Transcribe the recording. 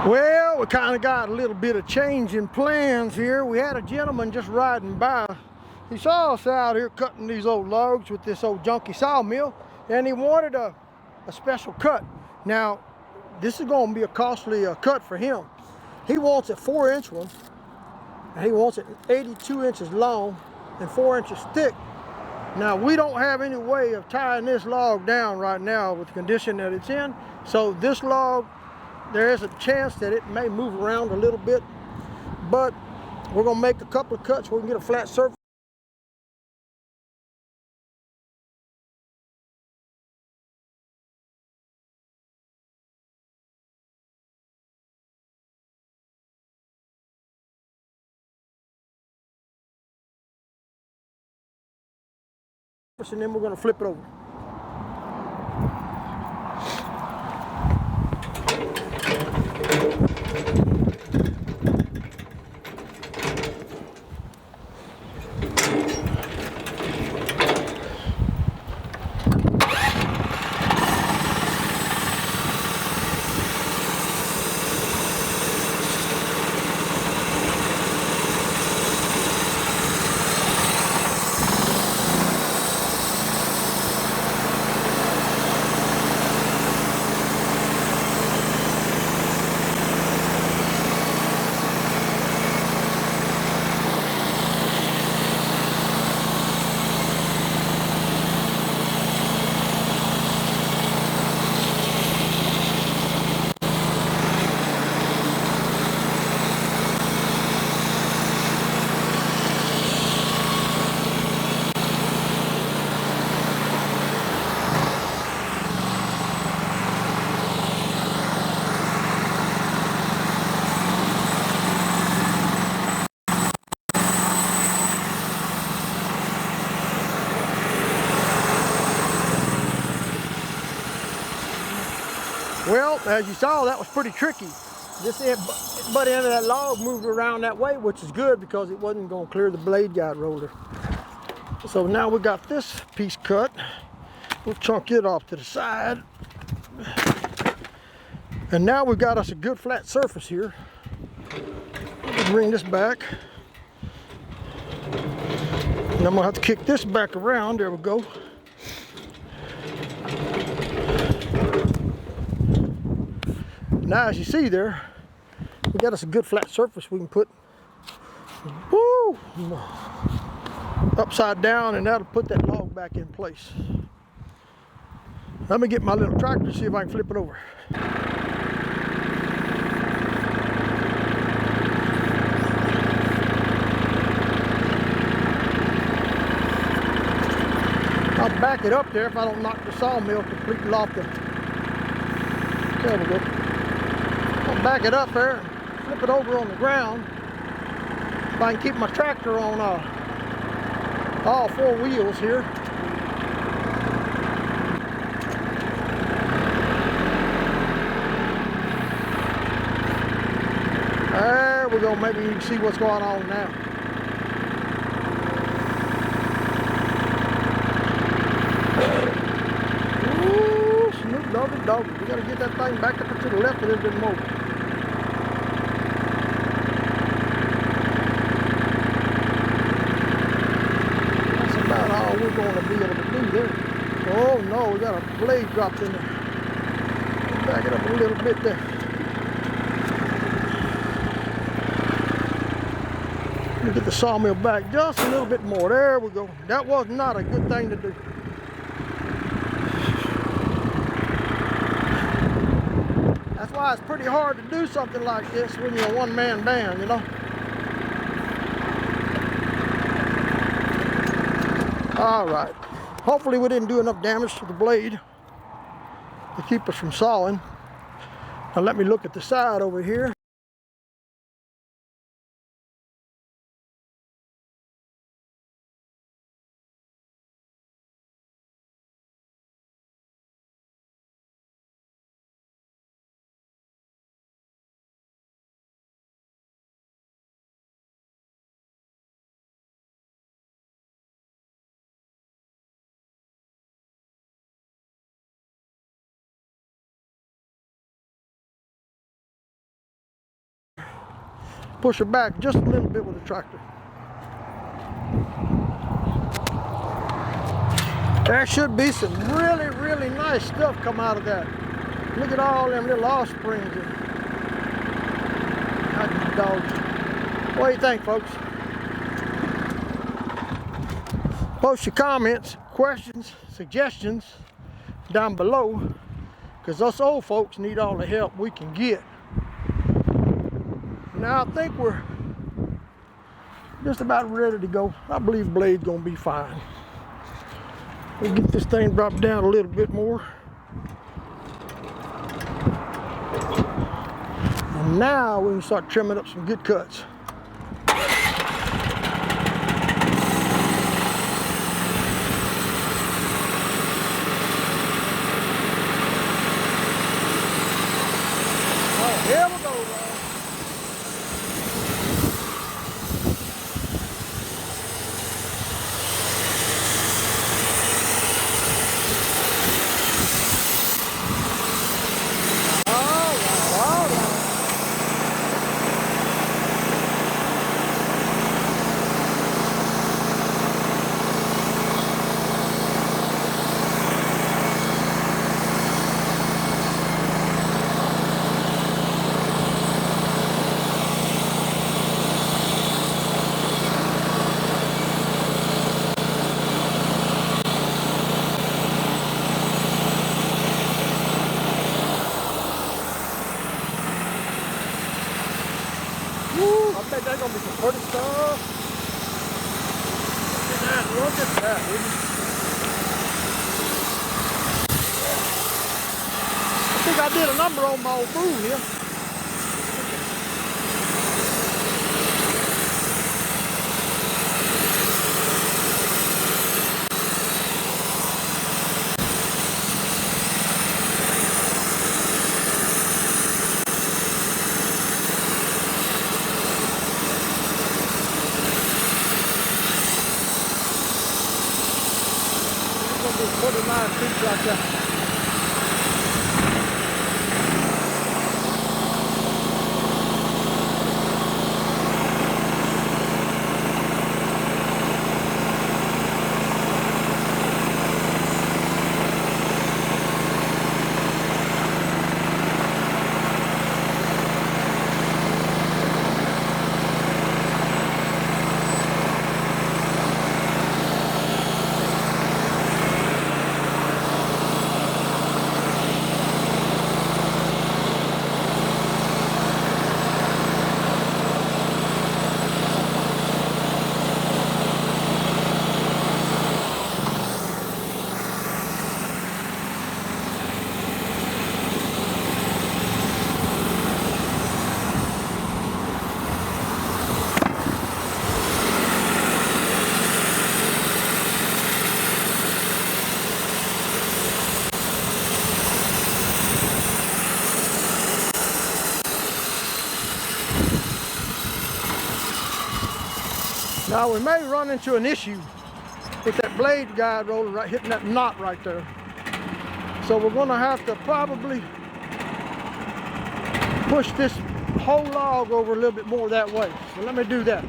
Well, we kind of got a little bit of change in plans here. We had a gentleman just riding by. He saw us out here cutting these old logs with this old junky sawmill, and he wanted a special cut. Now, this is going to be a costly cut for him. He wants a 4-inch one, and he wants it 82 inches long and 4 inches thick. Now, we don't have any way of tying this log down right now with the condition that it's in, so this log, there is a chance that it may move around a little bit, but we're going to make a couple of cuts where we can get a flat surface. And then we're going to flip it over. Well, as you saw, that was pretty tricky. This butt end of that log moved around that way, which is good because it wasn't going to clear the blade guide roller. So now we got this piece cut. We'll chunk it off to the side. And now we've got us a good flat surface here. We'll bring this back. And I'm going to have to kick this back around. There we go. Now, as you see there, we got us a good flat surface we can put upside down, and that'll put that log back in place. Let me get my little tractor to see if I can flip it over. I'll back it up there if I don't knock the sawmill completely off the... There we go. I'll back it up there and flip it over on the ground. If I can keep my tractor on all 4 wheels here. There we go. Maybe you can see what's going on now. Ooh, Snoop Doggy. We got to get that thing back up to the left a little bit more. That's about all we're going to be able to do there. Oh no, we got a blade dropped in there. Back it up a little bit there. Let me get the sawmill back just a little bit more. There we go. That was not a good thing to do. That's why it's pretty hard to do something like this when you're a one-man band, you know. All right. Hopefully we didn't do enough damage to the blade to keep us from sawing. Now let me look at the side over here. push her back just a little bit with the tractor. There should be some really, really nice stuff come out of that. Look at all them little offsprings. Dogs. What do you think, folks? Post your comments, questions, suggestions down below, because us old folks need all the help we can get. Now I think we're just about ready to go. I believe the blade's gonna be fine. We'll get this thing dropped down a little bit more. And now we can start trimming up some good cuts. Oh, here we go, I bet that's gonna be some pretty stuff. Look at that, I think I did a number on my old broom here. It's 49 feet like that. Now we may run into an issue with that blade guide roller right hitting that knot right there. So we're gonna have to probably push this whole log over a little bit more that way. So let me do that.